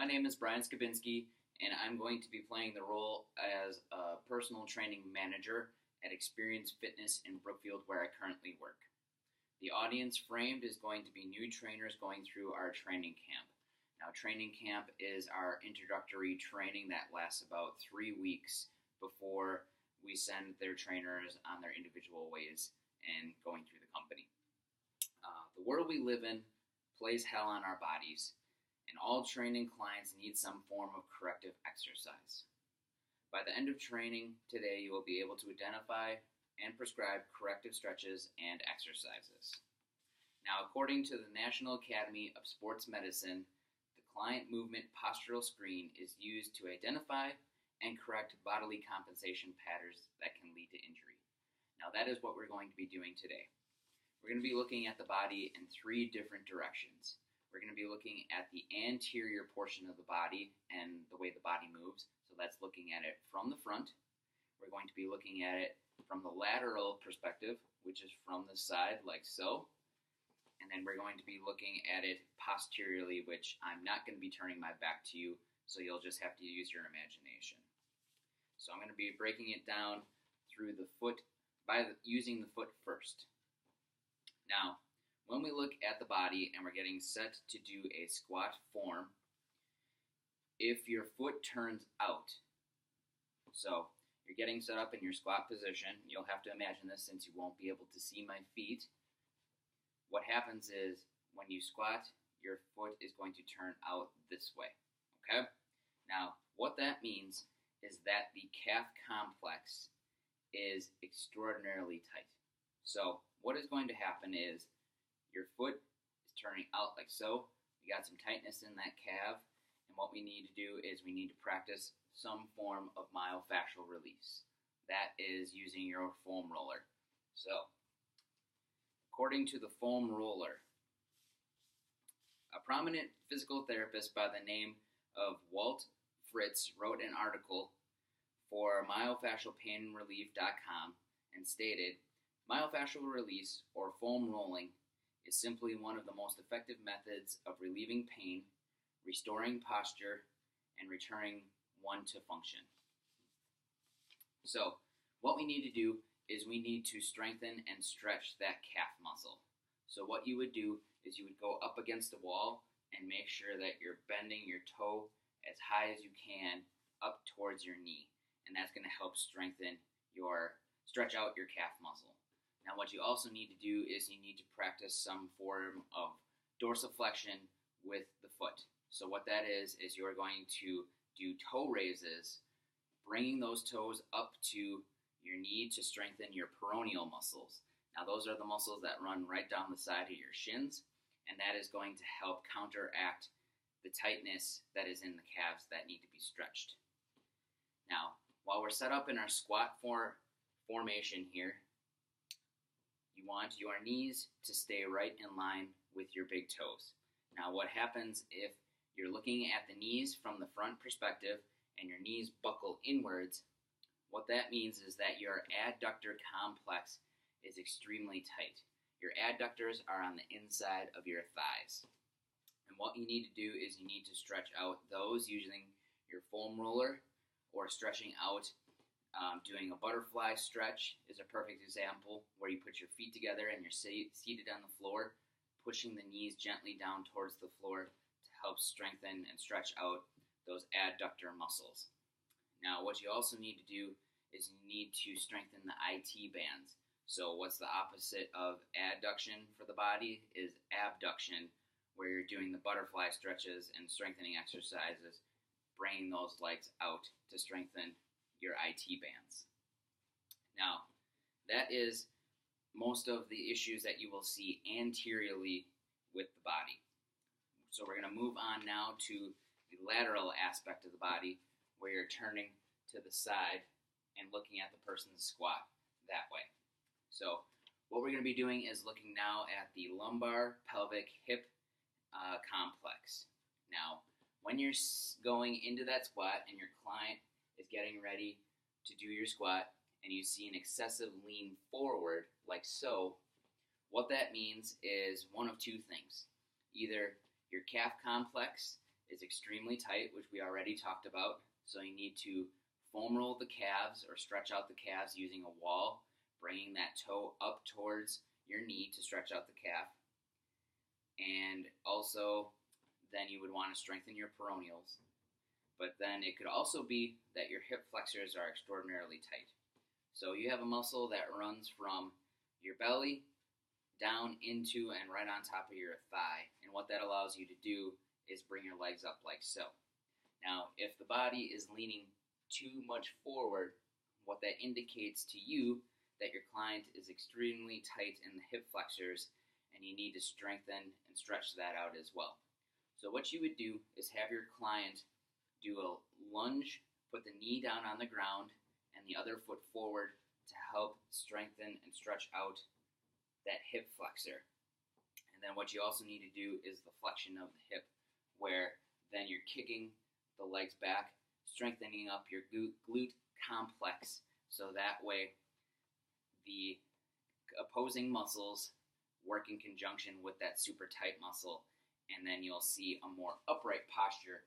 My name is Brian Skabinski, and I'm going to be playing the role as a personal training manager at Experience Fitness in Brookfield, where I currently work. The audience framed is going to be new trainers going through our training camp. Now, training camp is our introductory training that lasts about 3 weeks before we send their trainers on their individual ways and going through the company. The world we live in plays hell on our bodies, and all training clients need some form of corrective exercise. By the end of training today, you will be able to identify and prescribe corrective stretches and exercises. Now, according to the National Academy of Sports Medicine, the client movement postural screen is used to identify and correct bodily compensation patterns that can lead to injury. Now, that is what we're going to be doing today. We're going to be looking at the body in 3 different directions. We're going to be looking at the anterior portion of the body and the way the body moves. So that's looking at it from the front. We're going to be looking at it from the lateral perspective, which is from the side, like so. And then we're going to be looking at it posteriorly, which I'm not going to be turning my back to you, so you'll just have to use your imagination. So I'm going to be breaking it down through the foot using the foot first. Now, when we look at the body and we're getting set to do a squat form, if your foot turns out, so you're getting set up in your squat position, you'll have to imagine this since you won't be able to see my feet. What happens is when you squat, your foot is going to turn out this way, okay? Now, what that means is that the calf complex is extraordinarily tight. So what is going to happen is your foot is turning out like so. You got some tightness in that calf, and what we need to do is we need to practice some form of myofascial release. That is using your foam roller. So, according to the foam roller, a prominent physical therapist by the name of Walt Fritz wrote an article for myofascialpainrelief.com and stated, "Myofascial release, or foam rolling, is simply one of the most effective methods of relieving pain, restoring posture, and returning one to function." So, what we need to do is we need to strengthen and stretch that calf muscle. So what you would do is you would go up against the wall and make sure that you're bending your toe as high as you can up towards your knee. And that's going to help stretch out your calf muscle. Now, what you also need to do is you need to practice some form of dorsiflexion with the foot. So what that is you're going to do toe raises, bringing those toes up to your knee to strengthen your peroneal muscles. Now, those are the muscles that run right down the side of your shins, and that is going to help counteract the tightness that is in the calves that need to be stretched. Now, while we're set up in our squat formation here, you want your knees to stay right in line with your big toes. Now, what happens if you're looking at the knees from the front perspective and your knees buckle inwards? What that means is that your adductor complex is extremely tight. Your adductors are on the inside of your thighs. And what you need to do is you need to stretch out those using your foam roller, or stretching out. Doing a butterfly stretch is a perfect example, where you put your feet together and you're seated on the floor, pushing the knees gently down towards the floor to help strengthen and stretch out those adductor muscles. Now, what you also need to do is you need to strengthen the IT bands. So what's the opposite of adduction for the body is abduction, where you're doing the butterfly stretches and strengthening exercises, bringing those legs out to strengthen your IT bands. Now, that is most of the issues that you will see anteriorly with the body. So we're going to move on now to the lateral aspect of the body, where you're turning to the side and looking at the person's squat that way. So what we're going to be doing is looking now at the lumbar pelvic hip complex. Now, when you're going into that squat and your client is getting ready to do your squat and you see an excessive lean forward like so, what that means is one of two things. Either your calf complex is extremely tight, which we already talked about. So you need to foam roll the calves or stretch out the calves using a wall, bringing that toe up towards your knee to stretch out the calf. And also, then you would want to strengthen your peroneals. But then it could also be that your hip flexors are extraordinarily tight. So you have a muscle that runs from your belly down into and right on top of your thigh. And what that allows you to do is bring your legs up like so. Now, if the body is leaning too much forward, what that indicates to you that your client is extremely tight in the hip flexors, and you need to strengthen and stretch that out as well. So what you would do is have your client do a lunge, put the knee down on the ground, and the other foot forward to help strengthen and stretch out that hip flexor. And then what you also need to do is the flexion of the hip, where then you're kicking the legs back, strengthening up your glute complex, so that way the opposing muscles work in conjunction with that super tight muscle, and then you'll see a more upright posture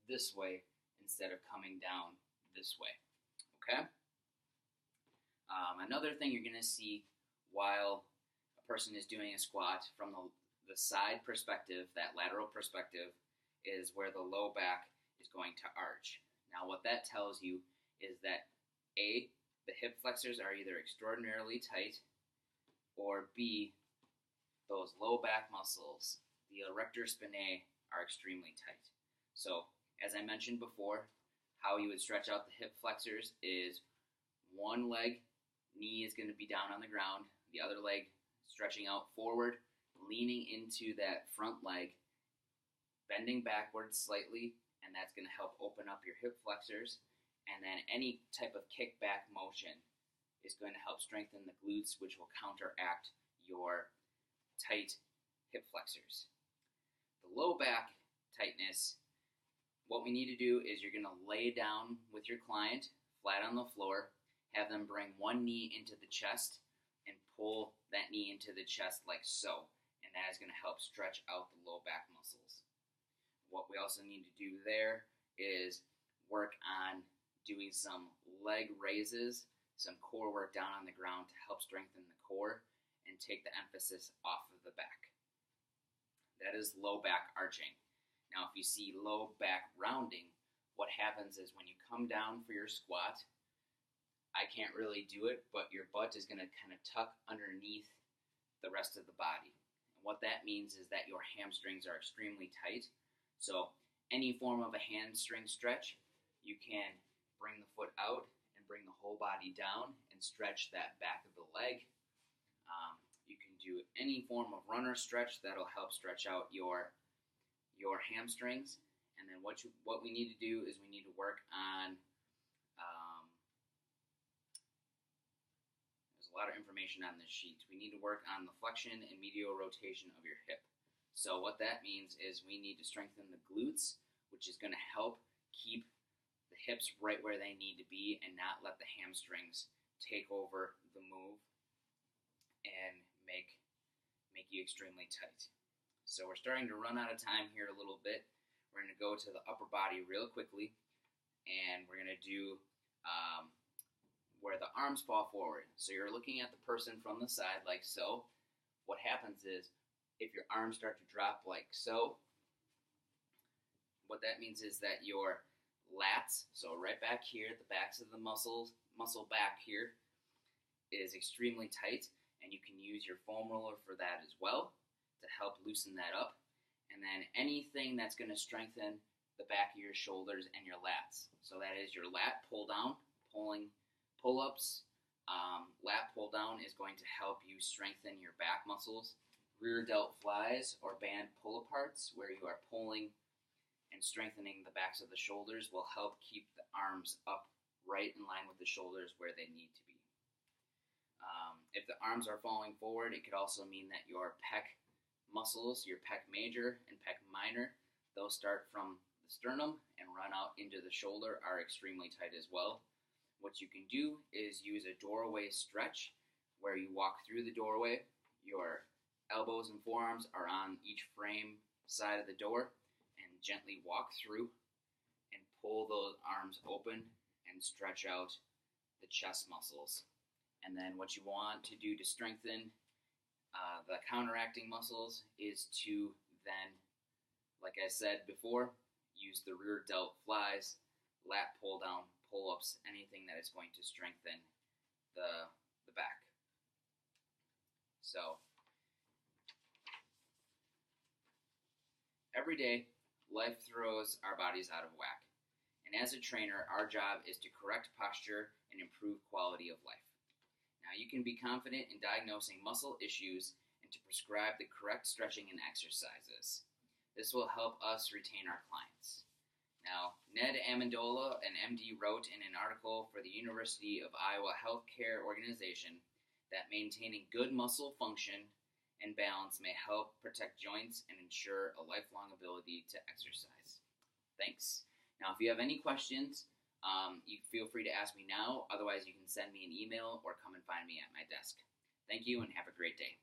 this way instead of coming down this way. Okay? Another thing you're going to see while a person is doing a squat from the side perspective, that lateral perspective, is where the low back is going to arch. Now what that tells you is that A, the hip flexors are either extraordinarily tight, or B, those low back muscles, the erector spinae, are extremely tight. So, as I mentioned before, how you would stretch out the hip flexors is one leg, knee is going to be down on the ground, the other leg stretching out forward, leaning into that front leg, bending backwards slightly, and that's going to help open up your hip flexors. And then any type of kickback motion is going to help strengthen the glutes, which will counteract your tight hip flexors. The low back tightness, what we need to do is you're going to lay down with your client flat on the floor, have them bring one knee into the chest and pull that knee into the chest like so, and that is going to help stretch out the low back muscles. What we also need to do there is work on doing some leg raises, some core work down on the ground to help strengthen the core and take the emphasis off of the back. That is low back arching. Now, if you see low back rounding, what happens is when you come down for your squat, I can't really do it, but your butt is going to kind of tuck underneath the rest of the body. And what that means is that your hamstrings are extremely tight. So any form of a hamstring stretch, you can bring the foot out and bring the whole body down and stretch that back of the leg. You can do any form of runner stretch that'll help stretch out your hamstrings. And then what we need to do is we need to work on, there's a lot of information on this sheet. We need to work on the flexion and medial rotation of your hip. So what that means is we need to strengthen the glutes, which is going to help keep the hips right where they need to be and not let the hamstrings take over the move and make you extremely tight. So we're starting to run out of time here a little bit. We're going to go to the upper body real quickly, and we're going to do where the arms fall forward. So you're looking at the person from the side like so. What happens is if your arms start to drop like so, what that means is that your lats, so right back here, the backs of the muscle back here, is extremely tight, and you can use your foam roller for that as well to help loosen that up. And then anything that's going to strengthen the back of your shoulders and your lats. So that is your lat pull down, pull-ups. Lat pull down is going to help you strengthen your back muscles. Rear delt flies or band pull aparts, where you are pulling and strengthening the backs of the shoulders, will help keep the arms up right in line with the shoulders where they need to be. If the arms are falling forward, it could also mean that your pec muscles, your pec major and pec minor, those start from the sternum and run out into the shoulder, are extremely tight as well. What you can do is use a doorway stretch, where you walk through the doorway, your elbows and forearms are on each frame side of the door, and gently walk through and pull those arms open and stretch out the chest muscles. And then what you want to do to strengthen the counteracting muscles is to then, like I said before, use the rear delt flies, lat pull down, pull ups, anything that is going to strengthen the back. So every day, life throws our bodies out of whack. And as a trainer, our job is to correct posture and improve quality of life. Now, you can be confident in diagnosing muscle issues and to prescribe the correct stretching and exercises. This will help us retain our clients. Now, Ned Amendola, an MD, wrote in an article for the University of Iowa Healthcare Organization that maintaining good muscle function and balance may help protect joints and ensure a lifelong ability to exercise. Thanks. Now, if you have any questions, you feel free to ask me now. Otherwise, you can send me an email or come and find me at my desk. Thank you and have a great day.